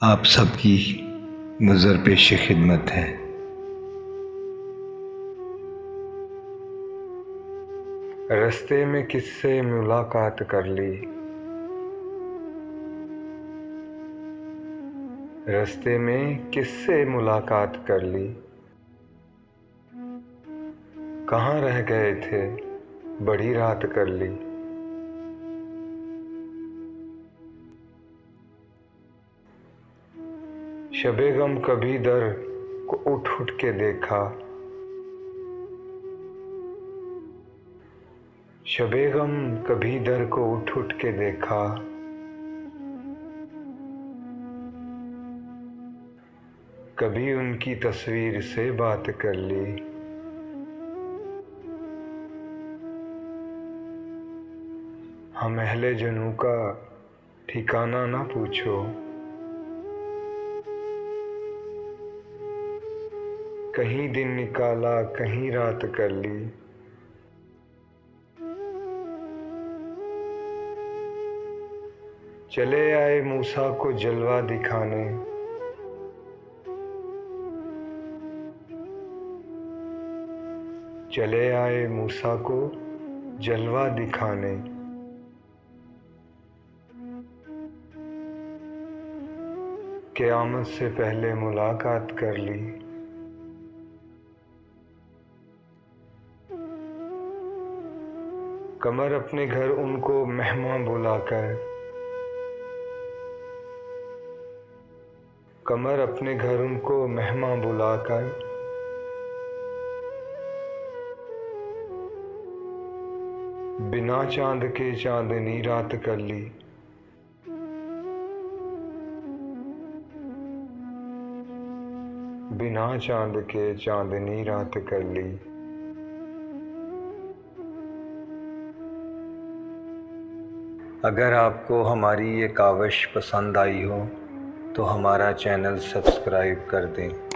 आप सबकी नज़र पेश खिदमत है। रास्ते में किससे मुलाकात कर ली, रास्ते में किससे मुलाकात कर ली। कहाँ रह गए थे, बड़ी रात कर ली। शबे गम कभी दर को उठ उठ के देखा, शबे गम कभी दर को उठ उठ के देखा। कभी उनकी तस्वीर से बात कर ली। हम अहले जनू का ठिकाना ना पूछो, कहीं दिन निकाला कहीं रात कर ली। चले आए मूसा को जलवा दिखाने, चले आए मूसा को जलवा दिखाने। क़यामत से पहले मुलाकात कर ली। कमर अपने घर उनको मेहमान बुलाकर, कमर अपने घर उनको मेहमान बुलाकर। बिना चांद के चांदनी रात कर ली। बिना चांद के चांदनी रात कर ली। अगर आपको हमारी ये काविश पसंद आई हो तो हमारा चैनल सब्सक्राइब कर दें।